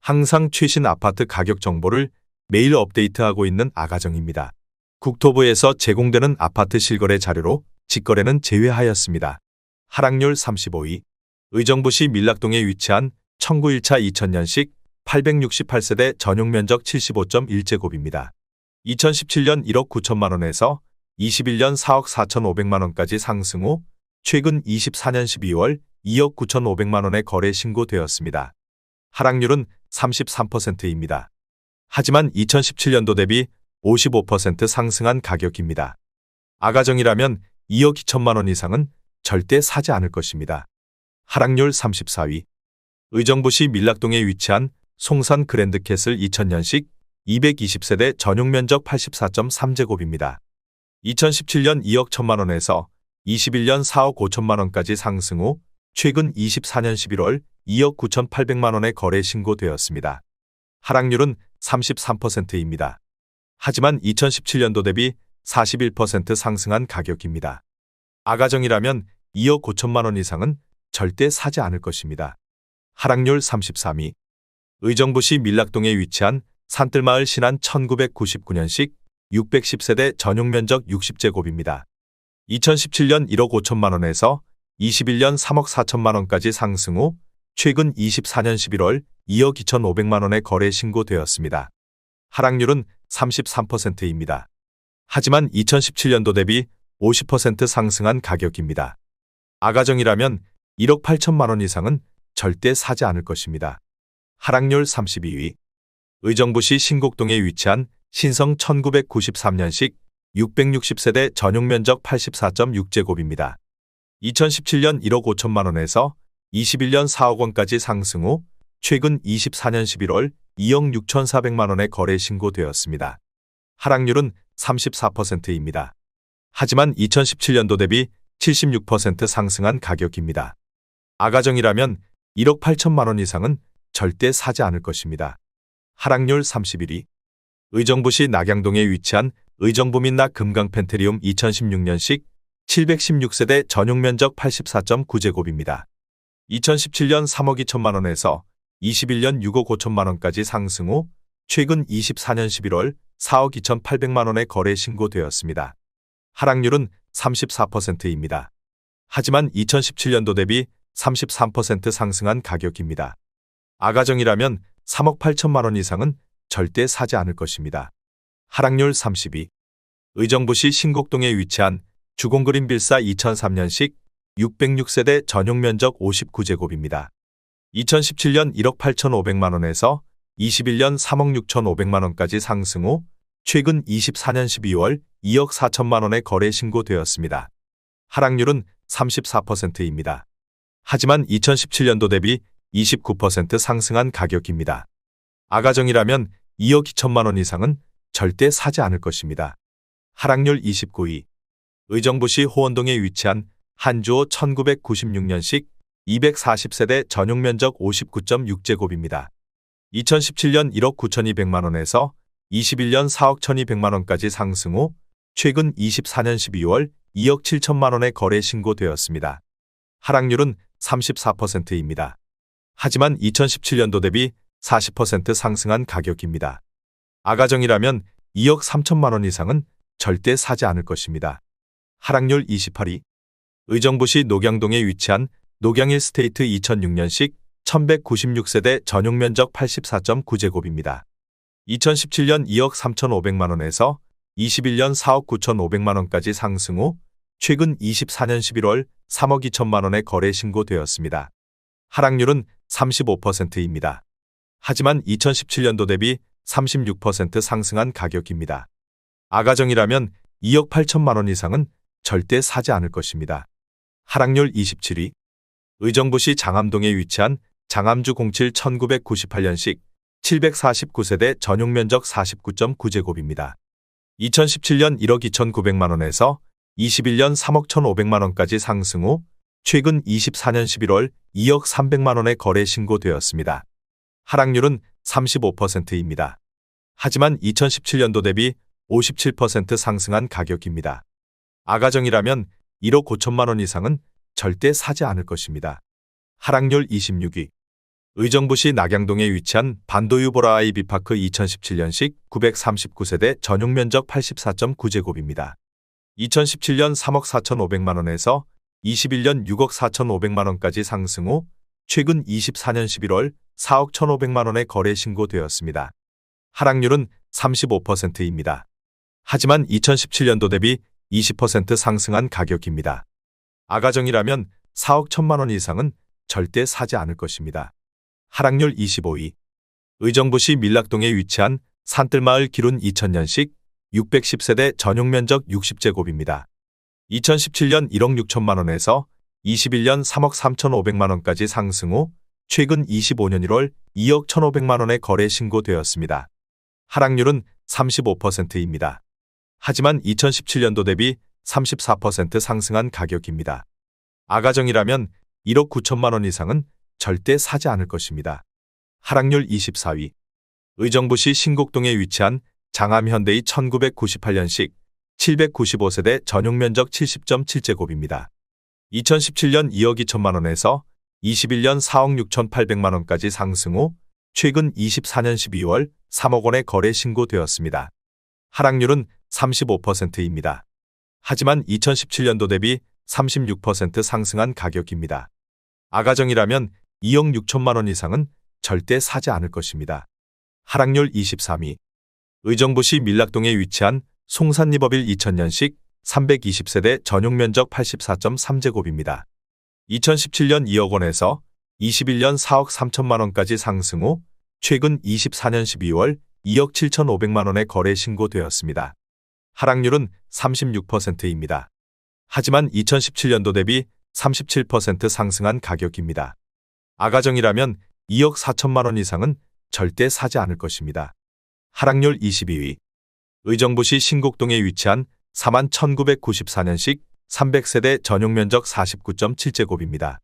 항상 최신 아파트 가격 정보를 매일 업데이트하고 있는 아가정입니다. 국토부에서 제공되는 아파트 실거래 자료로 직거래는 제외하였습니다. 하락률 35위. 의정부시 밀락동에 위치한 청구 1차 2000년식 868세대 전용 면적 75.1제곱입니다. 2017년 1억 9천만 원에서 21년 4억 4,500만 원까지 상승 후 최근 24년 12월 2억 9,500만 원에 거래 신고되었습니다. 하락률은 33%입니다. 하지만 2017년도 대비 55% 상승한 가격입니다. 아가정이라면 2억 2천만 원 이상은 절대 사지 않을 것입니다. 하락률 34위. 의정부시 밀락동에 위치한 송산 그랜드캐슬 2000년식 220세대 전용 면적 84.3제곱입니다. 2017년 2억 1천만 원에서 21년 4억 5천만 원까지 상승 후 최근 24년 11월 2억 9,800만 원에 거래 신고되었습니다. 하락률은 33%입니다. 하지만 2017년도 대비 41% 상승한 가격입니다. 아가정이라면 2억 5천만 원 이상은 절대 사지 않을 것입니다. 하락률 33위. 의정부시 밀락동에 위치한 산뜰마을 신안 1999년식 610세대 전용 면적 60제곱입니다. 2017년 1억 5천만 원에서 21년 3억 4천만 원까지 상승 후 최근 24년 11월 2억 2,500만 원에 거래 신고되었습니다. 하락률은 33%입니다. 하지만 2017년도 대비 50% 상승한 가격입니다. 아가정이라면 1억 8천만 원 이상은 절대 사지 않을 것입니다. 하락률 32위. 의정부시 신곡동에 위치한 신성 1993년식 660세대 전용 면적 84.6제곱입니다. 2017년 1억 5천만 원에서 21년 4억 원까지 상승 후 최근 24년 11월 2억 6,400만 원에 거래 신고되었습니다. 하락률은 34%입니다. 하지만 2017년도 대비 76% 상승한 가격입니다. 아가정이라면 1억 8천만 원 이상은 절대 사지 않을 것입니다. 하락률 31위. 의정부시 낙양동에 위치한 의정부민락 금강펜트리움 2016년식 716세대 전용 면적 84.9제곱입니다. 2017년 3억 2천만 원에서 21년 6억 5천만 원까지 상승 후 최근 24년 11월 4억 2,800만 원에 거래 신고되었습니다. 하락률은 34%입니다. 하지만 2017년도 대비 33% 상승한 가격입니다. 아가정이라면 3억 8천만 원 이상은 절대 사지 않을 것입니다. 하락률 32. 의정부시 신곡동에 위치한 주공그린빌사 2003년식 606세대 전용 면적 59제곱입니다. 2017년 1억 8,500만 원에서 21년 3억 6,500만 원까지 상승 후 최근 24년 12월 2억 4천만 원에 거래 신고되었습니다. 하락률은 34%입니다. 하지만 2017년도 대비 29% 상승한 가격입니다. 아가정이라면 2억 2천만 원 이상은 절대 사지 않을 것입니다. 하락률 29위. 의정부시 호원동에 위치한 한주호 1996년식 240세대 전용 면적 59.6제곱입니다. 2017년 1억 9,200만 원에서 21년 4억 1,200만 원까지 상승 후 최근 24년 12월 2억 7천만 원에 거래 신고되었습니다. 하락률은 34%입니다. 하지만 2017년도 대비 40% 상승한 가격입니다. 아가정이라면 2억 3천만 원 이상은 절대 사지 않을 것입니다. 하락률 28위. 의정부시 녹양동에 위치한 녹양일스테이트 2006년식 1196세대 전용 면적 84.9제곱입니다. 2017년 2억 3,500만 원에서 21년 4억 9,500만 원까지 상승 후 최근 24년 11월 3억 2천만 원에 거래 신고되었습니다. 하락률은 35%입니다. 하지만 2017년도 대비 36% 상승한 가격입니다. 아가정이라면 2억 8천만 원 이상은 절대 사지 않을 것입니다. 하락률 27위. 의정부시 장암동에 위치한 장암주 07 1998년식 749세대 전용 면적 49.9제곱입니다. 2017년 1억 2,900만 원에서 21년 3억 1,500만 원까지 상승 후 최근 24년 11월 2억 300만 원에 거래 신고되었습니다. 하락률은 35%입니다. 하지만 2017년도 대비 57% 상승한 가격입니다. 아가정이라면 1억 5천만 원 이상은 절대 사지 않을 것입니다. 하락률 26위. 의정부시 낙양동에 위치한 반도유보라 아이비파크 2017년식 939세대 전용 면적 84.9제곱입니다. 2017년 3억 4,500만 원에서 21년 6억 4,500만 원까지 상승 후 최근 24년 11월 4억 1,500만 원에 거래 신고되었습니다. 하락률은 35%입니다. 하지만 2017년도 대비 20% 상승한 가격입니다. 아가정이라면 4억 1,000만 원 이상은 절대 사지 않을 것입니다. 하락률 25위. 의정부시 밀락동에 위치한 산뜰마을 기룬 2000년식 610세대 전용 면적 60제곱입니다. 2017년 1억 6천만 원에서 21년 3억 3,500만 원까지 상승 후 최근 25년 1월 2억 1,500만 원에 거래 신고되었습니다. 하락률은 35%입니다. 하지만 2017년도 대비 34% 상승한 가격입니다. 아가정이라면 1억 9천만 원 이상은 절대 사지 않을 것입니다. 하락률 24위. 의정부시 신곡동에 위치한 장암현대의 1998년식 795세대 전용 면적 70.7제곱입니다. 2017년 2억 2천만 원에서 21년 4억 6,800만 원까지 상승 후 최근 24년 12월 3억 원에 거래 신고되었습니다. 하락률은 35%입니다. 하지만 2017년도 대비 36% 상승한 가격입니다. 아가정이라면 2억 6천만 원 이상은 절대 사지 않을 것입니다. 하락률 23위. 의정부시 밀락동에 위치한 송산리버빌 2000년식 320세대 전용 면적 84.3제곱입니다. 2017년 2억 원에서 21년 4억 3천만 원까지 상승 후 최근 24년 12월 2억 7,500만 원에 거래 신고되었습니다. 하락률은 36%입니다. 하지만 2017년도 대비 37% 상승한 가격입니다. 아가정이라면 2억 4천만 원 이상은 절대 사지 않을 것입니다. 하락률 22위. 의정부시 신곡동에 위치한 41,994년식 300세대 전용 면적 49.7제곱입니다.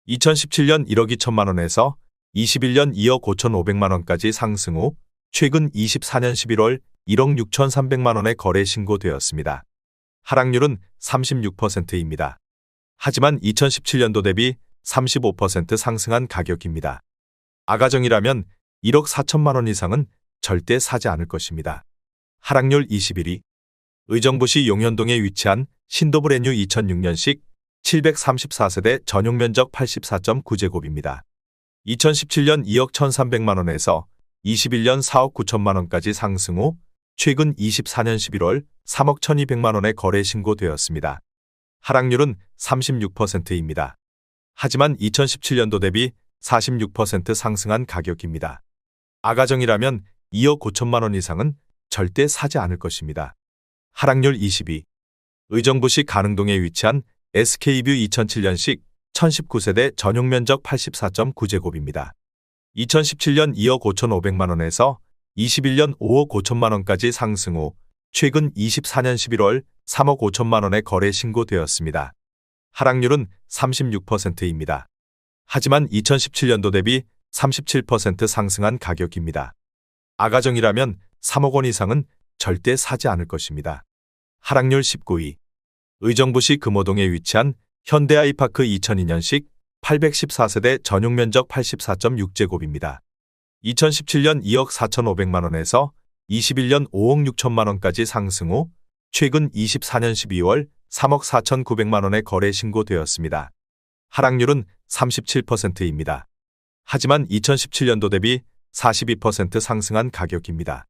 2017년 1억 2천만 원에서 21년 2억 5,500만 원까지 상승 후 최근 24년 11월 1억 6,300만 원에 거래 신고되었습니다. 하락률은 36%입니다. 하지만 2017년도 대비 35% 상승한 가격입니다. 아가정이라면 1억 4천만 원 이상은 절대 사지 않을 것입니다. 하락률 21위. 의정부시 용현동에 위치한 신도브레뉴 2006년식 734세대 전용 면적 84.9제곱입니다. 2017년 2억 1,300만 원에서 21년 4억 9천만 원까지 상승 후 최근 24년 11월 3억 1,200만 원에 거래 신고되었습니다. 하락률은 36%입니다. 하지만 2017년도 대비 46% 상승한 가격입니다. 아가정이라면 2억 5천만 원 이상은 절대 사지 않을 것입니다. 하락률 22. 의정부시 가능동에 위치한 SK뷰 2007년식 1019세대 전용 면적 84.9제곱입니다. 2017년 2억 5,500만 원에서 21년 5억 5천만 원까지 상승 후 최근 24년 11월 3억 5천만 원에 거래 신고되었습니다. 하락률은 36%입니다. 하지만 2017년도 대비 37% 상승한 가격입니다. 아가정이라면 3억 원 이상은 절대 사지 않을 것입니다. 하락률 19위. 의정부시 금호동에 위치한 현대아이파크 2002년식 814세대 전용 면적 84.6제곱입니다. 2017년 2억 4,500만 원에서 21년 5억 6천만 원까지 상승 후 최근 24년 12월 3억 4,900만 원에 거래 신고되었습니다. 하락률은 37%입니다. 하지만 2017년도 대비 42% 상승한 가격입니다.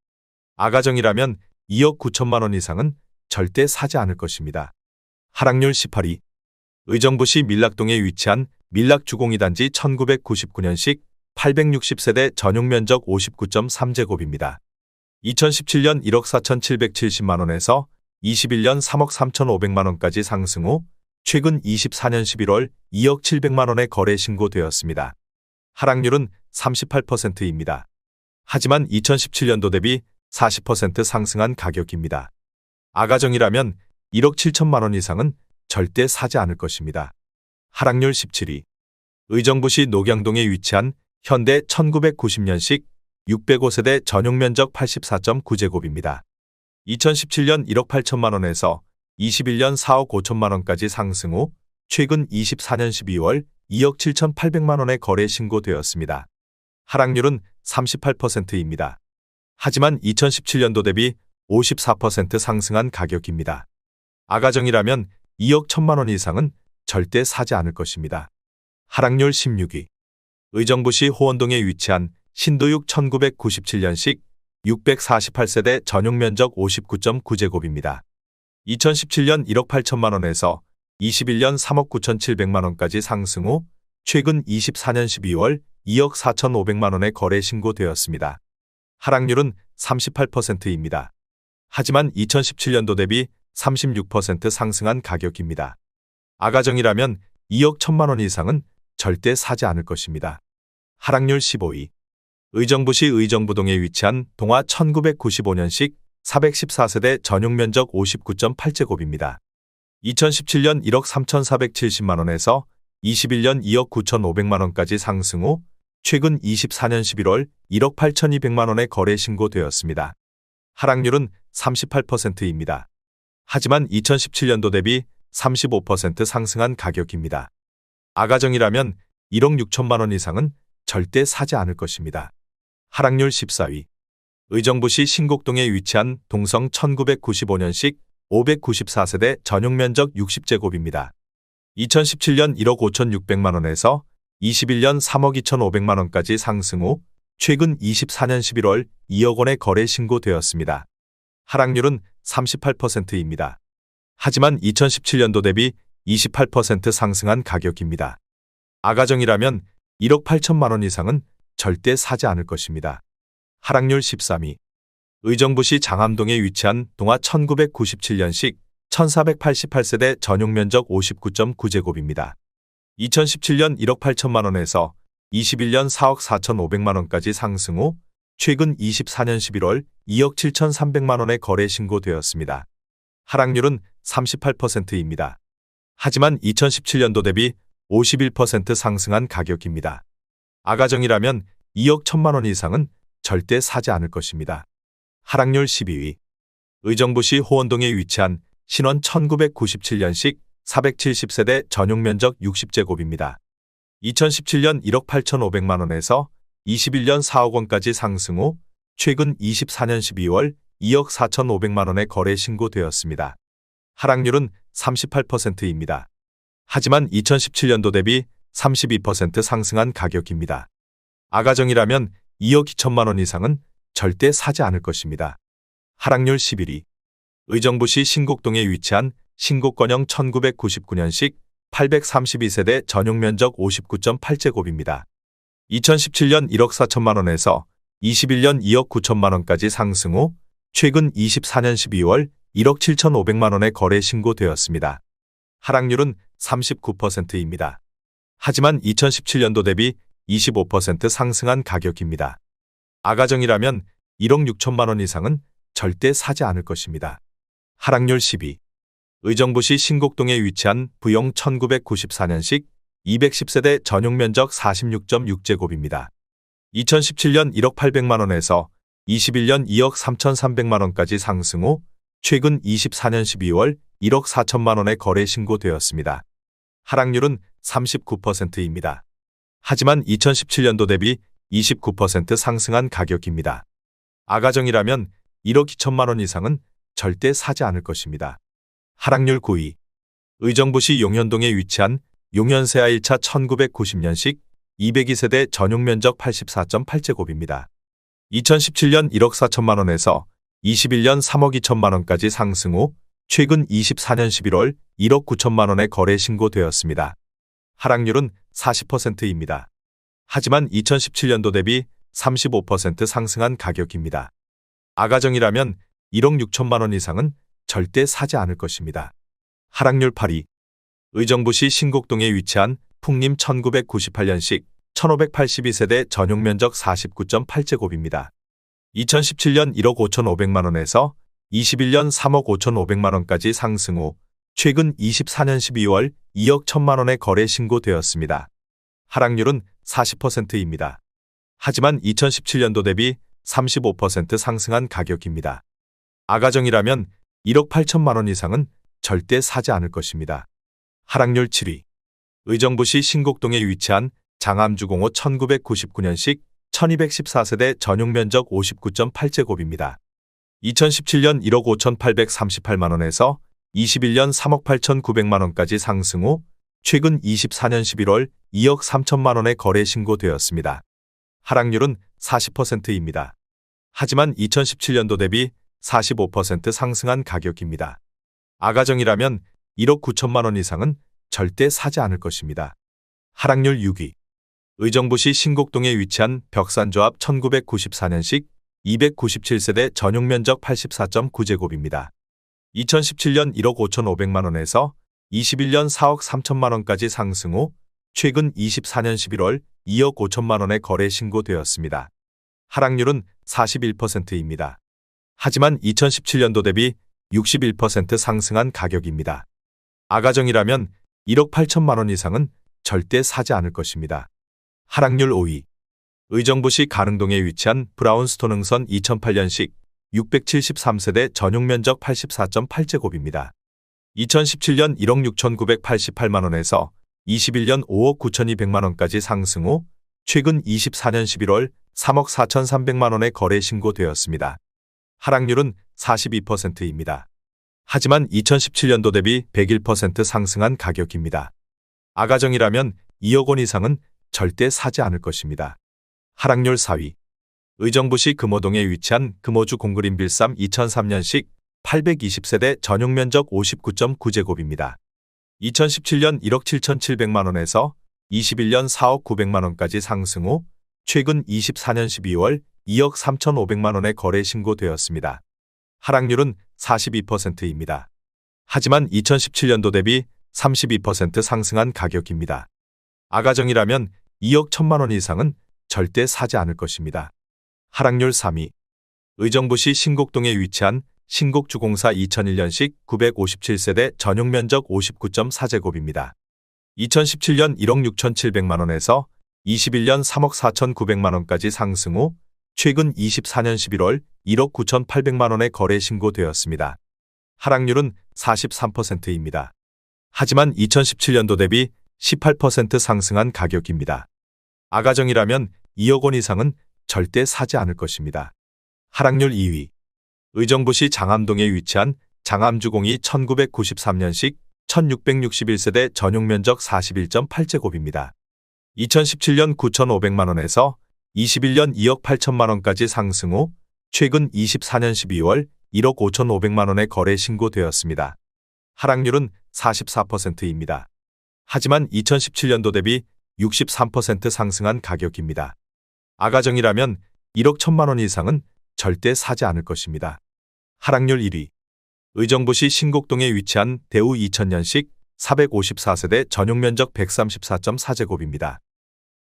아가정이라면 2억 9천만 원 이상은 절대 사지 않을 것입니다. 하락률 18위. 의정부시 밀락동에 위치한 밀락주공이단지 1999년식 860세대 전용 면적 59.3제곱입니다. 2017년 1억 4,770만 원에서 21년 3억 3,500만 원까지 상승 후 최근 24년 11월 2억 700만 원에 거래 신고되었습니다. 하락률은 38%입니다. 하지만 2017년도 대비 40% 상승한 가격입니다. 아가정이라면 1억 7천만 원 이상은 절대 사지 않을 것입니다. 하락률 17위. 의정부시 녹양동에 위치한 현대 1990년식 605세대 전용 면적 84.9제곱입니다. 2017년 1억 8천만 원에서 21년 4억 5천만 원까지 상승 후 최근 24년 12월 2억 7,800만 원에 거래 신고되었습니다. 하락률은 38%입니다. 하지만 2017년도 대비 54% 상승한 가격입니다. 아가정이라면 2억 1천만 원 이상은 절대 사지 않을 것입니다. 하락률 16위. 의정부시 호원동에 위치한 신도육 1997년식 648세대 전용면적 59.9제곱입니다. 2017년 1억 8천만 원에서 21년 3억 9,700만 원까지 상승 후 최근 24년 12월 2억 4,500만 원에 거래 신고되었습니다. 하락률은 38%입니다. 하지만 2017년도 대비 36% 상승한 가격입니다. 아가정이라면 2억 1천만 원 이상은 절대 사지 않을 것입니다. 하락률 15위. 의정부시 의정부동에 위치한 동화 1995년식 414세대 전용면적 59.8제곱입니다. 2017년 1억 3,470만 원에서 21년 2억 9,500만 원까지 상승 후 최근 24년 11월 1억 8,200만 원에 거래 신고되었습니다. 하락률은 38%입니다. 하지만 2017년도 대비 35% 상승한 가격입니다. 아가정이라면 1억 6천만 원 이상은 절대 사지 않을 것입니다. 하락률 14위. 의정부시 신곡동에 위치한 동성 1995년식 594세대 전용면적 60제곱입니다. 2017년 1억 5,600만 원에서 21년 3억 2,500만 원까지 상승 후 최근 24년 11월 2억 원에 거래 신고되었습니다. 하락률은 38%입니다. 하지만 2017년도 대비 28% 상승한 가격입니다. 아가정이라면 1억 8천만 원 이상은 절대 사지 않을 것입니다. 하락률 13위. 의정부시 장암동에 위치한 동화 1997년식 1488세대 전용면적 59.9제곱입니다. 2017년 1억 8천만 원에서 21년 4억 4,500만 원까지 상승 후 최근 24년 11월 2억 7,300만 원에 거래 신고되었습니다. 하락률은 38%입니다. 하지만 2017년도 대비 51% 상승한 가격입니다. 아가정이라면 2억 1천만 원 이상은 절대 사지 않을 것입니다. 하락률 12위. 의정부시 호원동에 위치한 신원 1997년식 470세대 전용면적 60제곱입니다. 2017년 1억 8,500만 원에서 21년 4억 원까지 상승 후 최근 24년 12월 2억 4,500만 원에 거래 신고되었습니다. 하락률은 38%입니다. 하지만 2017년도 대비 32% 상승한 가격입니다. 아가정이라면 2억 2천만 원 이상은 절대 사지 않을 것입니다. 하락률 11위. 의정부시 신곡동에 위치한 신곡건영 1999년식 832세대 전용면적 59.8제곱입니다. 2017년 1억 4천만 원에서 21년 2억 9천만 원까지 상승 후 최근 24년 12월 1억 7,500만 원에 거래 신고되었습니다. 하락률은 39%입니다. 하지만 2017년도 대비 25% 상승한 가격입니다. 아가정이라면 1억 6천만 원 이상은 절대 사지 않을 것입니다. 하락률 10위. 의정부시 신곡동에 위치한 부영 1994년식 210세대 전용면적 46.6제곱입니다. 2017년 1억 800만 원에서 21년 2억 3,300만 원까지 상승 후 최근 24년 12월 1억 4천만 원에 거래 신고되었습니다. 하락률은 39%입니다. 하지만 2017년도 대비 29% 상승한 가격입니다. 아가정이라면 1억 2천만 원 이상은 절대 사지 않을 것입니다. 하락률 9위. 의정부시 용현동에 위치한 용현세아 1차 1990년식 202세대 전용면적 84.8제곱입니다. 2017년 1억 4천만 원에서 21년 3억 2천만 원까지 상승 후 최근 24년 11월 1억 9천만 원에 거래 신고되었습니다. 하락률은 40%입니다. 하지만 2017년도 대비 35% 상승한 가격입니다. 아가정이라면 1억 6천만 원 이상은 절대 사지 않을 것입니다. 하락률 8위. 의정부시 신곡동에 위치한 풍림 1998년식 1582세대 전용면적 49.8제곱입니다. 2017년 1억 5,500만 원에서 21년 3억 5,500만 원까지 상승 후 최근 24년 12월 2억 1천만 원에 거래 신고되었습니다. 하락률은 40%입니다. 하지만 2017년도 대비 35% 상승한 가격입니다. 아가정이라면 1억 8천만 원 이상은 절대 사지 않을 것입니다. 하락률 7위. 의정부시 신곡동에 위치한 장암주공호 1999년식 1214세대 전용 면적 59.8제곱입니다. 2017년 1억 5,838만원에서 21년 3억 8,900만원까지 상승 후 최근 24년 11월 2억 3천만원에 거래 신고되었습니다. 하락률은 40%입니다. 하지만 2017년도 대비 45% 상승한 가격입니다. 아가정이라면 1억 9천만원 이상은 절대 사지 않을 것입니다. 하락률 6위. 의정부시 신곡동에 위치한 벽산조합 1994년식 297세대 전용 면적 84.9제곱입니다. 2017년 1억 5,500만원에서 21년 4억 3천만원까지 상승 후 최근 24년 11월 2억 5천만원에 거래 신고되었습니다. 하락률은 41%입니다. 하지만 2017년도 대비 61% 상승한 가격입니다. 아가정이라면 1억 8천만원 이상은 절대 사지 않을 것입니다. 하락률 5위. 의정부시 가릉동에 위치한 브라운스톤 흥선 2008년식 673세대 전용 면적 84.8제곱입니다. 2017년 1억 6,988만원에서 21년 5억 9,200만원까지 상승 후 최근 24년 11월 3억 4,300만원에 거래 신고되었습니다. 하락률은 42%입니다. 하지만 2017년도 대비 101% 상승한 가격입니다. 아가정이라면 2억 원 이상은 절대 사지 않을 것입니다. 하락률 4위. 의정부시 금호동에 위치한 금호주 공그린 빌삼 2003년식 820세대 전용 면적 59.9제곱입니다. 2017년 1억 7,700만원에서 21년 4억 900만원까지 상승 후 최근 24년 12월 2억 3,500만원에 거래 신고되었습니다. 하락률은 42%입니다. 하지만 2017년도 대비 32% 상승한 가격입니다. 아가정이라면 2억 1천만원 이상은 절대 사지 않을 것입니다. 하락률 3위. 의정부시 신곡동에 위치한 신곡주공사 2001년식 957세대 전용 면적 59.4제곱입니다. 2017년 1억 6,700만원에서 21년 3억 4,900만원까지 상승 후 최근 24년 11월 1억 9,800만원에 거래 신고되었습니다. 하락률은 43%입니다. 하지만 2017년도 대비 18% 상승한 가격입니다. 아가정이라면 2억 원 이상은 절대 사지 않을 것입니다. 하락률 2위. 의정부시 장암동에 위치한 장암주공이 1993년식 1661세대 전용 면적 41.8제곱입니다. 2017년 9,500만원에서 21년 2억 8천만원까지 상승 후 최근 24년 12월 1억 5,500만원에 거래 신고되었습니다. 하락률은 44%입니다. 하지만 2017년도 대비 63% 상승한 가격입니다. 아가정이라면 1억 1천만원 이상은 절대 사지 않을 것입니다. 하락률 1위. 의정부시 신곡동에 위치한 대우 2000년식 454세대 전용 면적 134.4제곱입니다.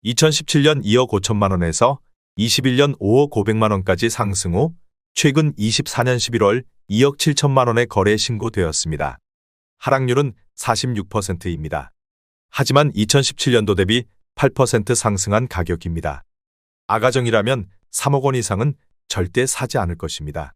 2017년 2억 5천만원에서 21년 5억 500만원까지 상승 후 최근 24년 11월 2억 7천만원에 거래 신고되었습니다. 하락률은 46%입니다. 하지만 2017년도 대비 8% 상승한 가격입니다. 아가정이라면 3억 원 이상은 절대 사지 않을 것입니다.